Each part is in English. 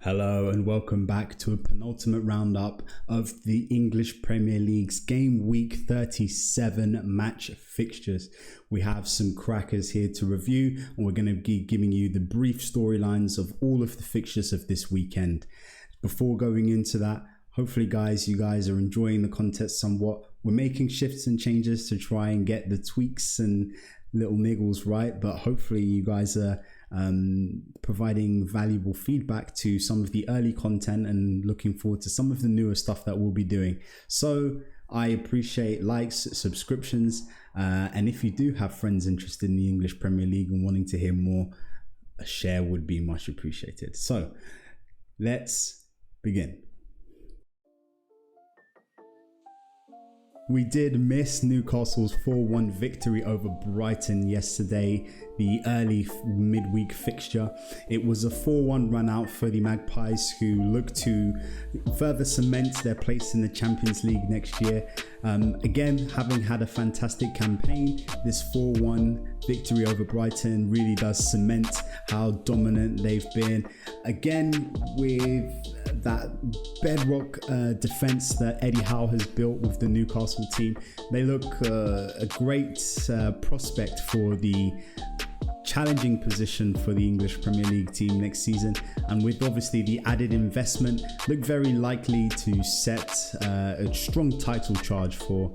Hello and welcome back to a penultimate roundup of the English Premier League's Game Week 37 match fixtures. We have some crackers here to review, and we're going to be giving you the brief storylines of all of the fixtures of this weekend. Before going into that, hopefully you guys are enjoying the content somewhat. We're making shifts and changes to try and get the tweaks and little niggles right, but hopefully you guys are providing valuable feedback to some of the early content and looking forward to some of the newer stuff that we'll be doing. So I appreciate likes, subscriptions, and if you do have friends interested in the English Premier League and wanting to hear more, a share would be much appreciated. So let's begin. We did miss Newcastle's 4-1 victory over Brighton yesterday, the early midweek fixture. It was a 4-1 run out for the Magpies, who look to further cement their place in the Champions League next year. Again, having had a fantastic campaign, this 4-1 victory over Brighton really does cement how dominant they've been. Again, with that bedrock defense that Eddie Howe has built with the Newcastle team, they look a great prospect for the challenging position for the English Premier League team next season, and with obviously the added investment, look very likely to set a strong title charge for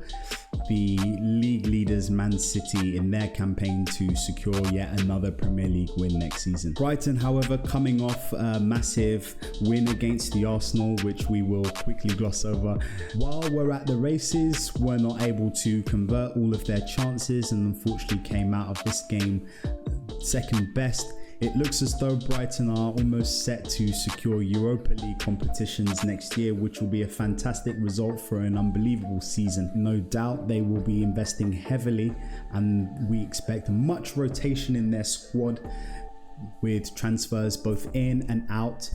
the league leaders Man City in their campaign to secure yet another Premier League win next season. Brighton, however, coming off a massive win against the Arsenal, which we will quickly gloss over. While we're at the races, we're not able to convert all of their chances and unfortunately came out of this game second best. It looks as though Brighton are almost set to secure Europa League competitions next year, which will be a fantastic result for an unbelievable season. No doubt they will be investing heavily, and we expect much rotation in their squad with transfers both in and out,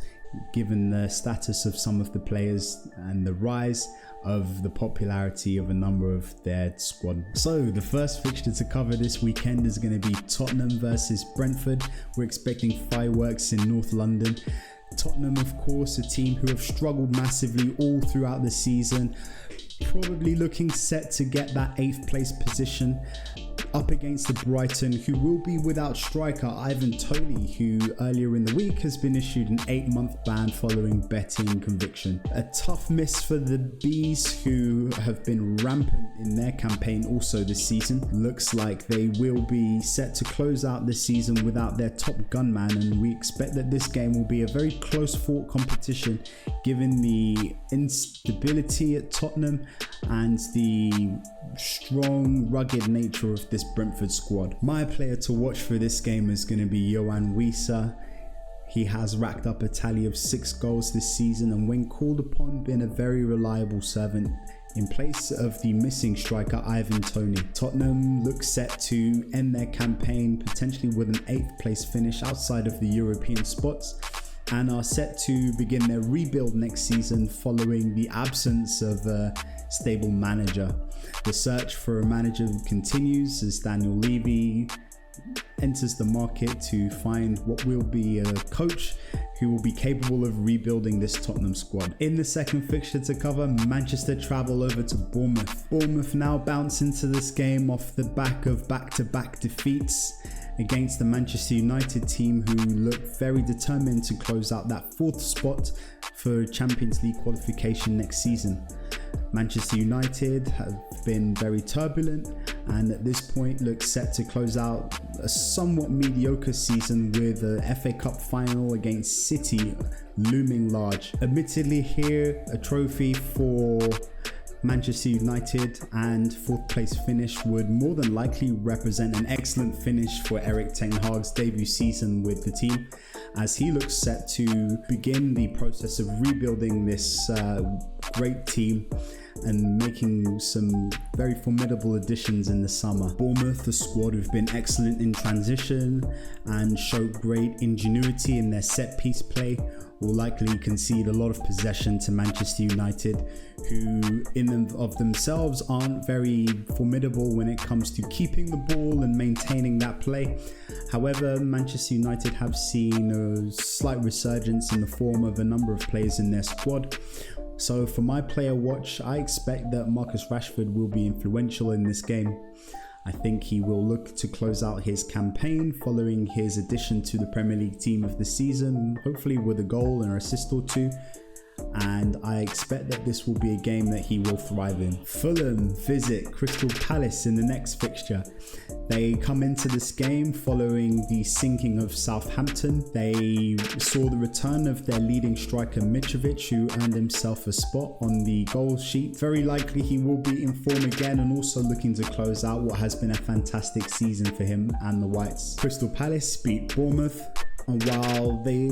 given the status of some of the players and the rise of the popularity of a number of their squad. So the first fixture to cover this weekend is going to be Tottenham versus Brentford. We're expecting fireworks in North London. Tottenham, of course, a team who have struggled massively all throughout the season, probably looking set to get that 8th place position up against the Brighton, who will be without striker Ivan Toney, who earlier in the week has been issued an 8-month ban following betting conviction. A tough miss for the Bees, who have been rampant in their campaign also this season. Looks like they will be set to close out this season without their top gunman, and we expect that this game will be a very close fought competition given the instability at Tottenham and the strong, rugged nature of this Brentford squad. My player to watch for this game is going to be Yohan Wissa. He has racked up a tally of 6 goals this season, and when called upon, been a very reliable servant in place of the missing striker Ivan Toney. Tottenham look set to end their campaign potentially with an 8th place finish outside of the European spots, and are set to begin their rebuild next season following the absence of a stable manager. The search for a manager continues as Daniel Levy enters the market to find what will be a coach who will be capable of rebuilding this Tottenham squad. In the second fixture to cover, Manchester travel over to Bournemouth. Bournemouth now bounce into this game off the back of back-to-back defeats against the Manchester United team, who look very determined to close out that 4th spot for Champions League qualification next season. Manchester United have been very turbulent and at this point look set to close out a somewhat mediocre season with a FA Cup final against City looming large. Admittedly here, a trophy for Manchester United and 4th place finish would more than likely represent an excellent finish for Erik ten Hag's debut season with the team, as he looks set to begin the process of rebuilding this great team and making some very formidable additions in the summer. Bournemouth, the squad who've been excellent in transition and showed great ingenuity in their set piece play, will likely concede a lot of possession to Manchester United, who in and of themselves aren't very formidable when it comes to keeping the ball and maintaining that play. However, Manchester United have seen a slight resurgence in the form of a number of players in their squad. So for my player watch, I expect that Marcus Rashford will be influential in this game. I think he will look to close out his campaign following his addition to the Premier League team of the season, hopefully with a goal and an assist or two. And I expect that this will be a game that he will thrive in. Fulham visit Crystal Palace in the next fixture. They come into this game following the sinking of Southampton. They saw the return of their leading striker Mitrovic, who earned himself a spot on the goal sheet. Very likely he will be in form again and also looking to close out what has been a fantastic season for him and the Whites. Crystal Palace beat Bournemouth, and while they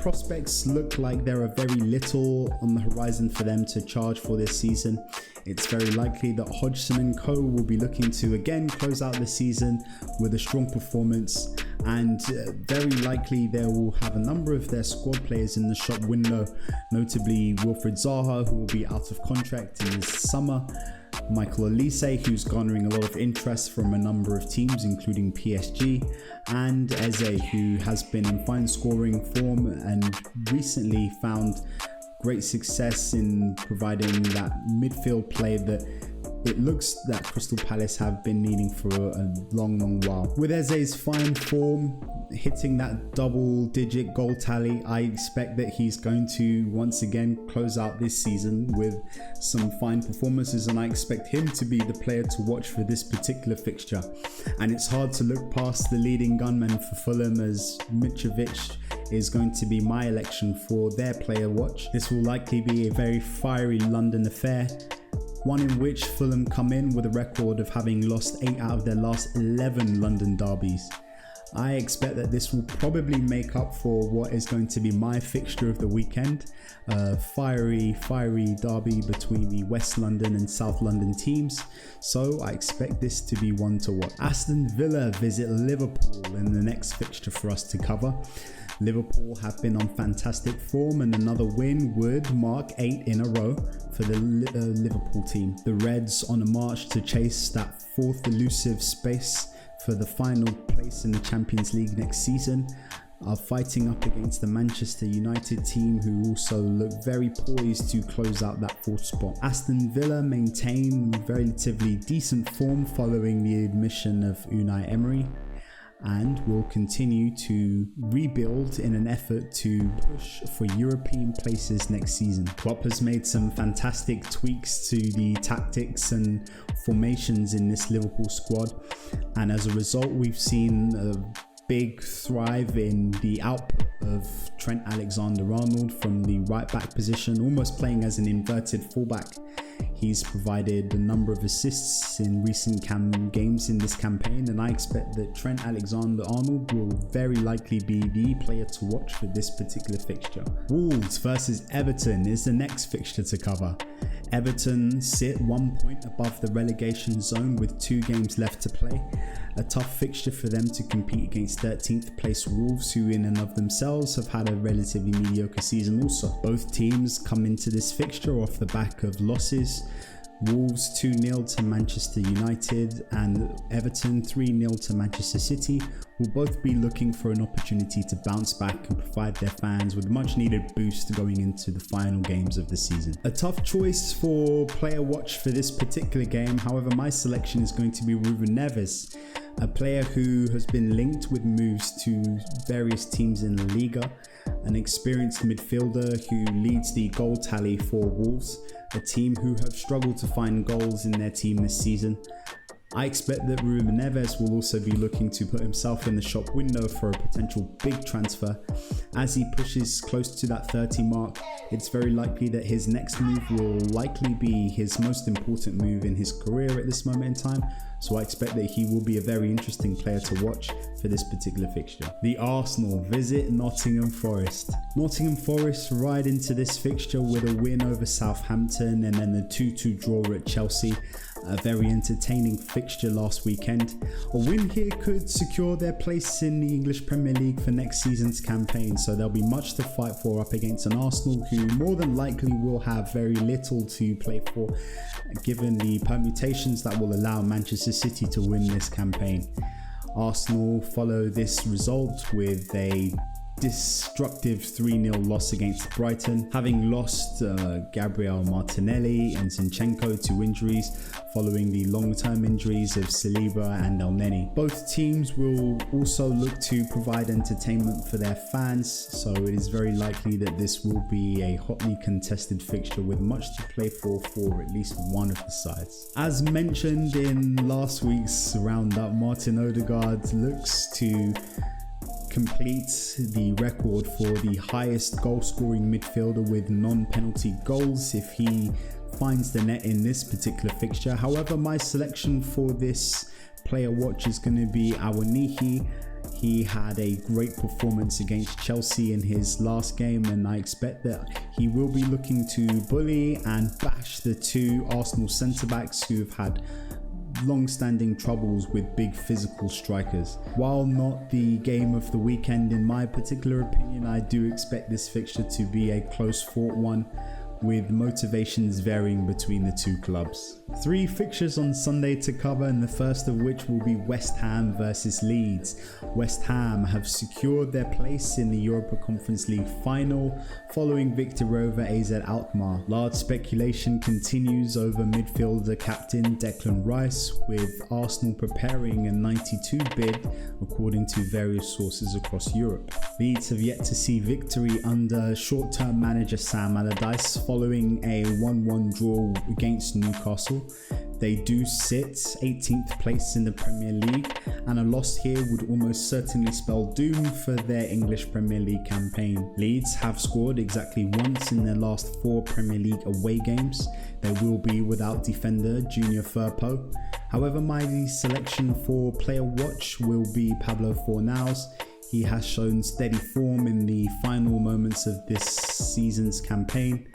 prospects look like there are very little on the horizon for them to charge for this season, it's very likely that Hodgson and co will be looking to again close out the season with a strong performance, and very likely they will have a number of their squad players in the shop window, notably Wilfried Zaha, who will be out of contract in this summer, Michael Olise, who's garnering a lot of interest from a number of teams including PSG, and Eze, who has been in fine scoring form and recently found great success in providing that midfield play that it looks that Crystal Palace have been needing for a long while. With Eze's fine form, hitting that double-digit goal tally, I expect that he's going to once again close out this season with some fine performances, and I expect him to be the player to watch for this particular fixture. And it's hard to look past the leading gunman for Fulham, as Mitrovic is going to be my election for their player watch. This will likely be a very fiery London affair, one in which Fulham come in with a record of having lost 8 out of their last 11 London derbies. I expect that this will probably make up for what is going to be my fixture of the weekend, a fiery derby between the West London and South London teams, so I expect this to be one to watch. Aston Villa visit Liverpool in the next fixture for us to cover. Liverpool have been on fantastic form, and another win would mark 8 in a row for the Liverpool team. The Reds, on a march to chase that 4th elusive space for the final place in the Champions League next season, are fighting up against the Manchester United team, who also look very poised to close out that 4th spot. Aston Villa maintain relatively decent form following the admission of Unai Emery, and will continue to rebuild in an effort to push for European places next season. Klopp has made some fantastic tweaks to the tactics and formations in this Liverpool squad, and as a result we've seen a big thrive in the output of Trent Alexander-Arnold from the right back position, almost playing as an inverted fullback. He's provided a number of assists in recent games in this campaign, and I expect that Trent Alexander-Arnold will very likely be the player to watch for this particular fixture. Wolves versus Everton is the next fixture to cover. Everton sit 1 point above the relegation zone with 2 games left to play. A tough fixture for them to compete against 13th place Wolves, who in and of themselves have had a relatively mediocre season also. Both teams come into this fixture off the back of losses. Wolves 2-0 to Manchester United and Everton 3-0 to Manchester City will both be looking for an opportunity to bounce back and provide their fans with a much needed boost going into the final games of the season. A tough choice for player watch for this particular game, however my selection is going to be Ruben Neves, a player who has been linked with moves to various teams in La Liga, an experienced midfielder who leads the goal tally for Wolves, a team who have struggled to find goals in their team this season. I expect that Ruben Neves will also be looking to put himself in the shop window for a potential big transfer. As he pushes close to that 30 mark, it's very likely that his next move will likely be his most important move in his career at this moment in time, so I expect that he will be a very interesting player to watch for this particular fixture. The Arsenal visit Nottingham Forest. Nottingham Forest ride into this fixture with a win over Southampton and then the 2-2 draw at Chelsea. A very entertaining fixture last weekend. A win here could secure their place in the English Premier League for next season's campaign, so there'll be much to fight for up against an Arsenal who more than likely will have very little to play for, given the permutations that will allow Manchester City to win this campaign. Arsenal follow this result with a destructive 3-0 loss against Brighton, having lost Gabriel Martinelli and Zinchenko to injuries following the long-term injuries of Saliba and El Neni. Both teams will also look to provide entertainment for their fans, so it is very likely that this will be a hotly contested fixture with much to play for at least one of the sides. As mentioned in last week's roundup, Martin Odegaard looks to complete the record for the highest goal-scoring midfielder with non-penalty goals if he finds the net in this particular fixture. However, my selection for this player watch is going to be Awoniyi. He had a great performance against Chelsea in his last game, and I expect that he will be looking to bully and bash the two Arsenal centre-backs who have had long-standing troubles with big physical strikers. While not the game of the weekend in my particular opinion, I do expect this fixture to be a close-fought one, with motivations varying between the two clubs. 3 fixtures on Sunday to cover, and the first of which will be West Ham versus Leeds. West Ham have secured their place in the Europa Conference League final following victory over AZ Alkmaar. Large speculation continues over midfielder captain Declan Rice, with Arsenal preparing a 92 bid according to various sources across Europe. Leeds have yet to see victory under short-term manager Sam Allardyce following a 1-1 draw against Newcastle. They do sit 18th place in the Premier League, and a loss here would almost certainly spell doom for their English Premier League campaign. Leeds have scored exactly once in their last 4 Premier League away games. They will be without defender Junior Firpo. However, my selection for player watch will be Pablo Fornals. He has shown steady form in the final moments of this season's campaign,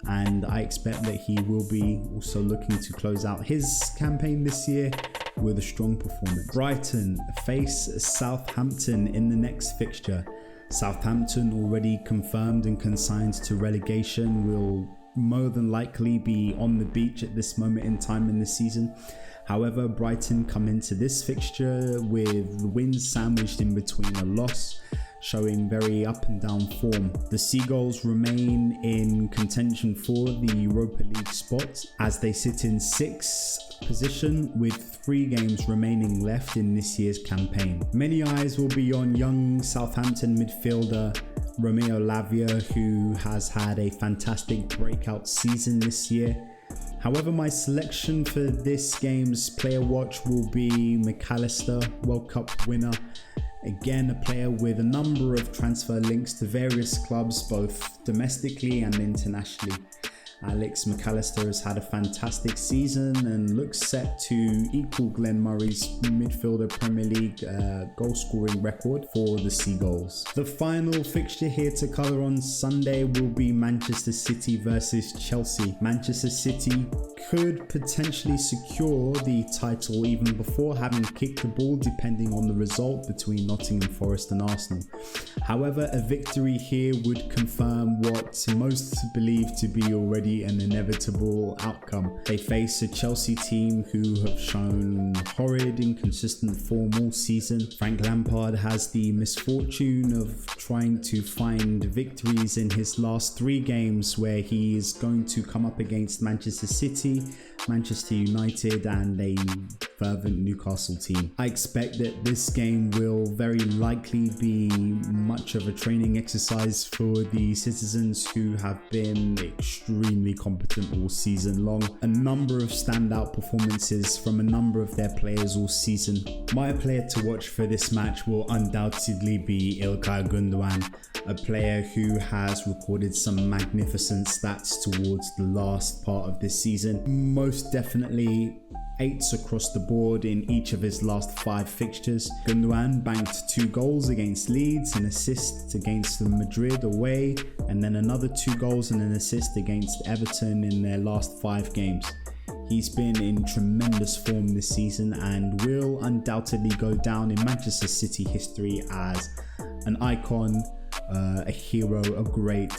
and I expect that he will be also looking to close out his campaign this year with a strong performance. Brighton face Southampton in the next fixture. Southampton, already confirmed and consigned to relegation, will more than likely be on the beach at this moment in time in the season. However, Brighton come into this fixture with wins sandwiched in between a loss, showing very up and down form. The Seagulls remain in contention for the Europa League spot as they sit in 6th position with 3 games remaining left in this year's campaign. Many eyes will be on young Southampton midfielder Romeo Lavia, who has had a fantastic breakout season this year. However, my selection for this game's player watch will be McAllister, World Cup winner. Again, a player with a number of transfer links to various clubs, both domestically and internationally. Alex McAllister has had a fantastic season and looks set to equal Glenn Murray's midfielder Premier League goal scoring record for the Seagulls. The final fixture here to cover on Sunday will be Manchester City versus Chelsea. Manchester City could potentially secure the title even before having kicked the ball, depending on the result between Nottingham Forest and Arsenal. However, a victory here would confirm what most believe to be already an inevitable outcome. They face a Chelsea team who have shown horrid, inconsistent form all season. Frank Lampard has the misfortune of trying to find victories in his last 3 games, where he is going to come up against Manchester City, Manchester United and a fervent Newcastle team. I expect that this game will very likely be much of a training exercise for the citizens, who have been extremely competent all season long. A number of standout performances from a number of their players all season. My player to watch for this match will undoubtedly be İlkay Gündoğan, a player who has recorded some magnificent stats towards the last part of this season. Most definitely 8s across the board in each of his last 5 fixtures. Gündoğan banked 2 goals against Leeds, an assist against Madrid away, and then another 2 goals and an assist against Everton in their last 5 games. He's been in tremendous form this season and will undoubtedly go down in Manchester City history as an icon, a hero, a great,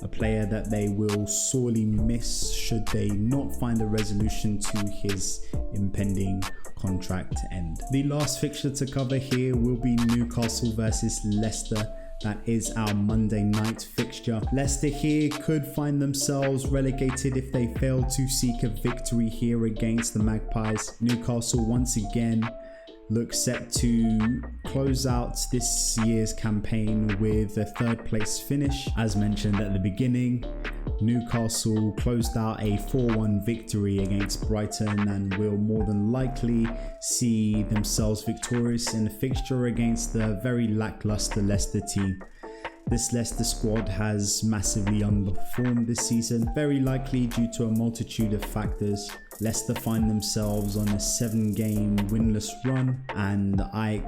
a player that they will sorely miss should they not find a resolution to his impending contract end. The last fixture to cover here will be Newcastle versus Leicester. That is our Monday night fixture. Leicester here could find themselves relegated if they fail to seek a victory here against the Magpies. Newcastle once again look set to close out this year's campaign with a third place finish. As mentioned at the beginning, Newcastle closed out a 4-1 victory against Brighton and will more than likely see themselves victorious in a fixture against the very lackluster Leicester team. This Leicester squad has massively underperformed this season, very likely due to a multitude of factors. Leicester find themselves on a 7-game winless run, and I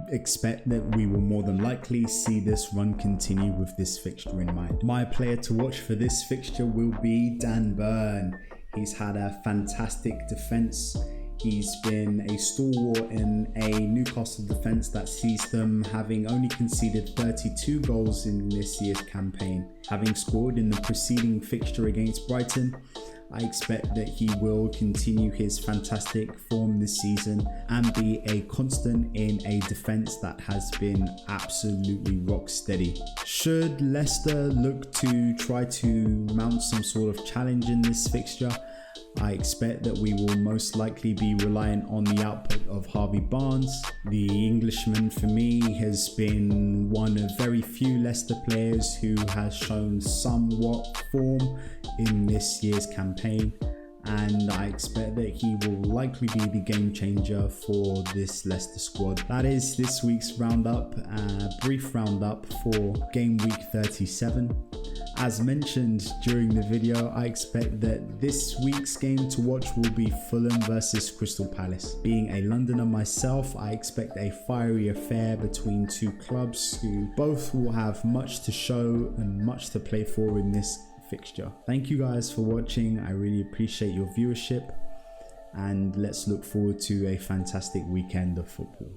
expect that we will more than likely see this run continue with this fixture in mind. My player to watch for this fixture will be Dan Burn. He's had a fantastic defence. He's been a stalwart in a Newcastle defence that sees them having only conceded 32 goals in this year's campaign. Having scored in the preceding fixture against Brighton, I expect that he will continue his fantastic form this season and be a constant in a defence that has been absolutely rock steady. Should Leicester look to try to mount some sort of challenge in this fixture, I expect that we will most likely be reliant on the output of Harvey Barnes. The Englishman for me has been one of very few Leicester players who has shown somewhat form in this year's campaign, and I expect that he will likely be the game changer for this Leicester squad. That is this week's roundup, brief roundup for game week 37. As mentioned during the video, I expect that this week's game to watch will be Fulham versus Crystal Palace. Being a Londoner myself, I expect a fiery affair between two clubs who both will have much to show and much to play for in this fixture. Thank you guys for watching. I really appreciate your viewership, and let's look forward to a fantastic weekend of football.